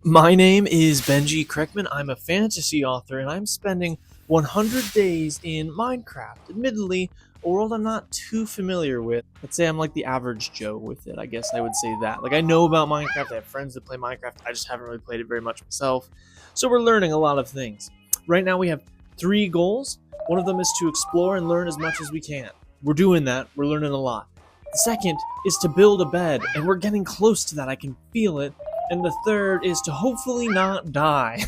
My name is Benji Kreckman. I'm a fantasy author, and I'm spending 100 days in Minecraft. Admittedly, a world I'm not too familiar with. Let's say I'm like the average Joe with it. I guess I would say that. Like, I know about Minecraft. I have friends that play Minecraft. I just haven't really played it very much myself. So we're learning a lot of things. Right now, we have 3 goals. One of them is to explore and learn as much as we can. We're doing that. We're learning a lot. The second is to build a bed, and we're getting close to that. I can feel it. And the third is to hopefully not die.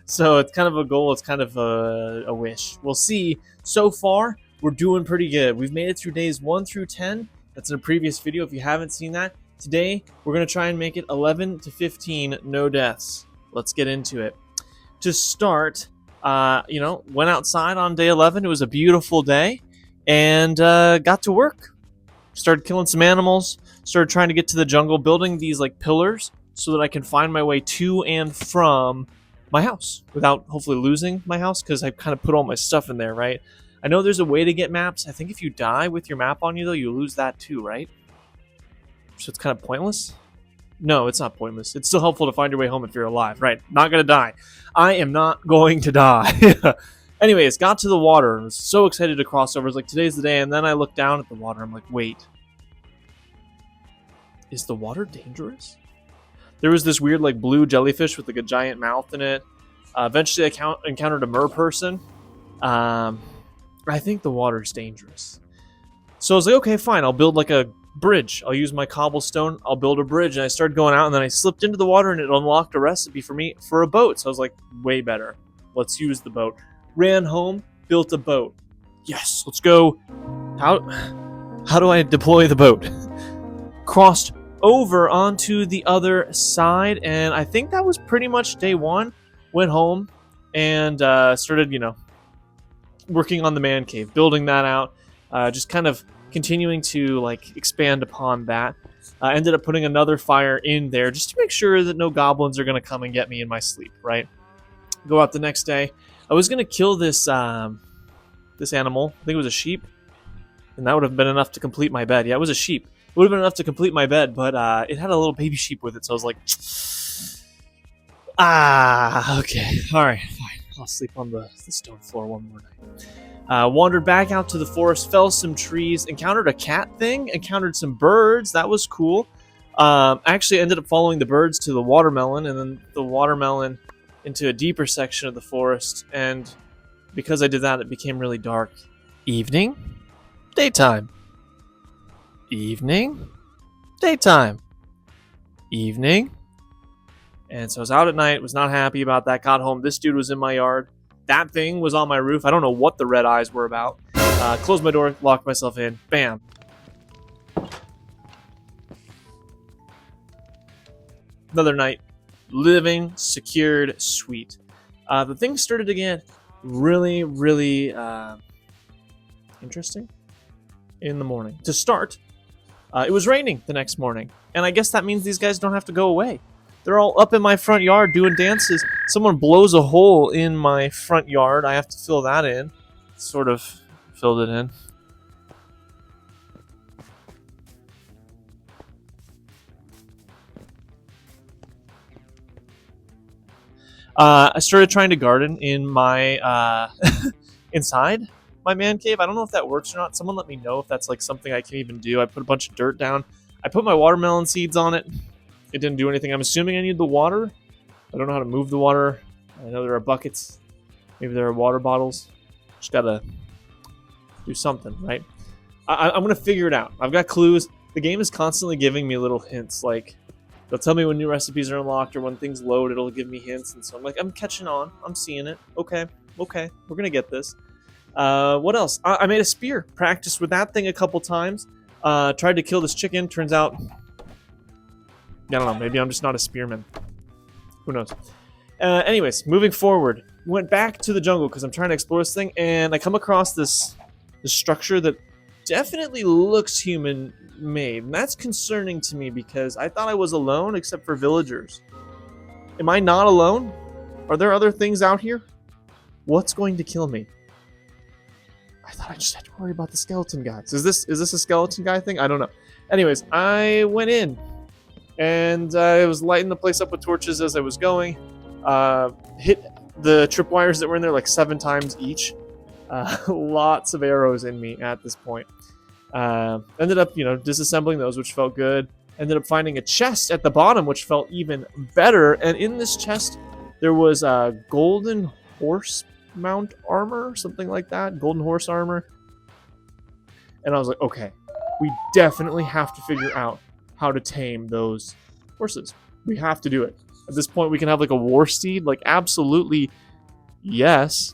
So it's kind of a goal. It's kind of a wish. We'll see. So far, we're doing pretty good. We've made it through days 1 through 10. That's in a previous video if you haven't seen that. Today, we're going to try and make it 11 to 15 no deaths. Let's get into it. To start, went outside on day 11. It was a beautiful day. And got to work. Started killing some animals. Started trying to get to the jungle, building these like pillars so that I can find my way to and from my house without hopefully losing my house, because I kind of put all my stuff in there, right? I know there's a way to get maps. I think if you die with your map on you, though, you lose that too, right? So it's kind of pointless? No, it's not pointless. It's still helpful to find your way home if you're alive, right? Not going to die. I am not going to die. Anyways, got to the water. I was so excited to cross over. I was like, today's the day. And then I looked down at the water. I'm like, wait. Is the water dangerous? There was this weird like blue jellyfish with like a giant mouth in it. Eventually I encountered a merperson. I think the water's dangerous. So I was like, okay, fine. I'll build like a bridge. I'll use my cobblestone. I'll build a bridge. And I started going out, and then I slipped into the water, and it unlocked a recipe for me for a boat. So I was like, way better. Let's use the boat. Ran home, built a boat. Yes, let's go. How do I deploy the boat? Crossed over onto the other side, and I think that was pretty much day 1. Went home and started, working on the man cave, building that out, just kind of continuing to like expand upon that. Ended up putting another fire in there just to make sure that no goblins are going to come and get me in my sleep, right? Go out the next day. I was going to kill this this animal. I think it was a sheep, and that would have been enough to complete my bed. Yeah, it was a sheep. It would have been enough to complete my bed, but it had a little baby sheep with it, so I was like, okay, all right, fine. I'll sleep on the stone floor one more night. Wandered back out to the forest, fell some trees, encountered a cat thing, encountered some birds. That was cool. Actually ended up following the birds to the watermelon, and then the watermelon into a deeper section of the forest, and because I did that, it became really dark. Evening, daytime. Evening, daytime, evening. And so I was out at night, was not happy about that, got home, this dude was in my yard, that thing was on my roof, I don't know what the red eyes were about. Closed my door, locked myself in, bam. Another night, living, secured, sweet. The thing started to get really, really interesting in the morning. To start, it was raining the next morning, and I guess that means these guys don't have to go away. They're all up in my front yard doing dances. Someone blows a hole in my front yard. I have to fill that in. Sort of filled it in. I started trying to garden in my inside my man cave. I don't know if that works or not. Someone let me know if that's like something I can even do. I put a bunch of dirt down. I put my watermelon seeds on it. It didn't do anything. I'm assuming I need the water. I don't know how to move the water. I know there are buckets. Maybe there are water bottles. Just gotta do something, right? I'm gonna figure it out. I've got clues. The game is constantly giving me little hints. Like, they'll tell me when new recipes are unlocked or when things load, it'll give me hints. And so I'm like, I'm catching on. I'm seeing it. Okay. We're gonna get this. What else? I made a spear. Practiced with that thing a couple times. Tried to kill this chicken. Turns out, I don't know. Maybe I'm just not a spearman. Who knows? Anyways, moving forward. Went back to the jungle because I'm trying to explore this thing, and I come across this structure that definitely looks human-made, and that's concerning to me because I thought I was alone except for villagers. Am I not alone? Are there other things out here? What's going to kill me? I thought I just had to worry about the skeleton guys. Is this a skeleton guy thing? I don't know. Anyways, I went in. And I was lighting the place up with torches as I was going. Hit the tripwires that were in there like 7 times each. Lots of arrows in me at this point. Ended up, disassembling those, which felt good. Ended up finding a chest at the bottom, which felt even better. And in this chest, there was a golden horse mount armor, something like that. Golden horse armor. And I was like, okay, we definitely have to figure out how to tame those horses. We have to do it. At this point, we can have like a war steed. Like, absolutely, yes.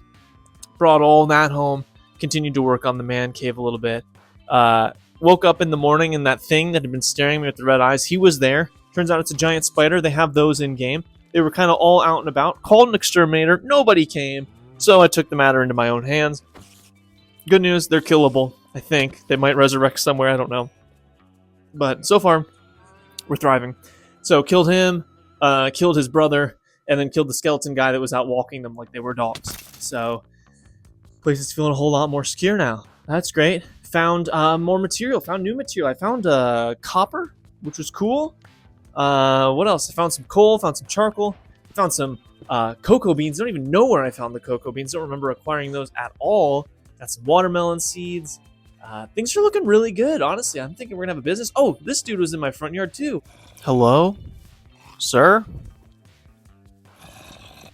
Brought all that home. Continued to work on the man cave a little bit. Woke up in the morning and that thing that had been staring at me with the red eyes, he was there. Turns out it's a giant spider. They have those in game. They were kind of all out and about. Called an exterminator. Nobody came. So I took the matter into my own hands. Good news, they're killable. I think. They might resurrect somewhere. I don't know. But so far, we're thriving. So killed him, killed his brother, and then killed the skeleton guy that was out walking them like they were dogs. So place is feeling a whole lot more secure now. That's great. Found more material. Found new material. I found copper, which was cool. What else? I found some coal. Found some charcoal. Found some cocoa beans. Don't even know where I found the cocoa beans. Don't remember acquiring those at all. Got some watermelon seeds. Things are looking really good, honestly. I'm thinking we're going to have a business. Oh, this dude was in my front yard, too. Hello? Sir?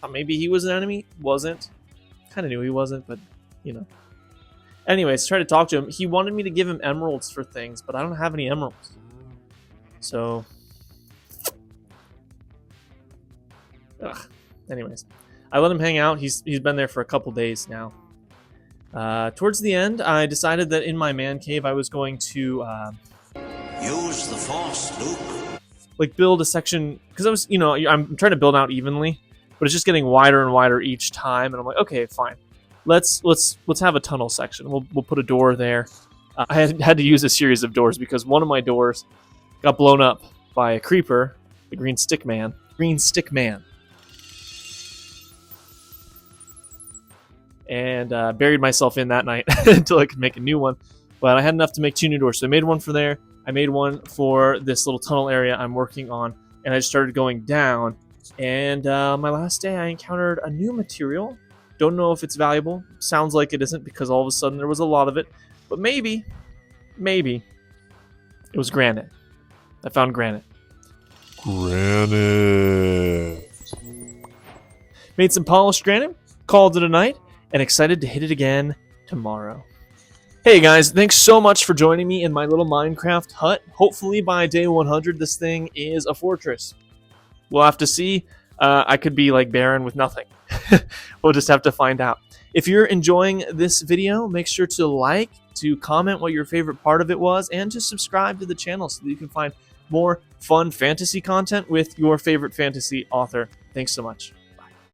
Maybe he was an enemy? Wasn't. Kind of knew he wasn't, but, Anyways, tried to talk to him. He wanted me to give him emeralds for things, but I don't have any emeralds. So... Ugh. Anyways. I let him hang out. He's been there for a couple days now. Towards the end, I decided that in my man cave, I was going to use the Force, Luke. Like build a section because I was, I'm trying to build out evenly, but it's just getting wider and wider each time. And I'm like, okay, fine, let's have a tunnel section. We'll put a door there. I had to use a series of doors because one of my doors got blown up by a creeper, the Green Stick Man. And buried myself in that night until I could make a new one. But I had enough to make 2 new doors. So I made one for there. I made one for this little tunnel area I'm working on. And I just started going down. And my last day, I encountered a new material. Don't know if it's valuable. Sounds like it isn't because all of a sudden there was a lot of it. But maybe, it was granite. I found granite. Made some polished granite. Called it a night. And excited to hit it again tomorrow. Hey guys, thanks so much for joining me in my little Minecraft hut. Hopefully by day 100 this thing is a fortress. We'll have to see. I could be like barren with nothing. We'll just have to find out. If you're enjoying this video, make sure to like, to comment what your favorite part of it was, and to subscribe to the channel so that you can find more fun fantasy content with your favorite fantasy author. Thanks so much.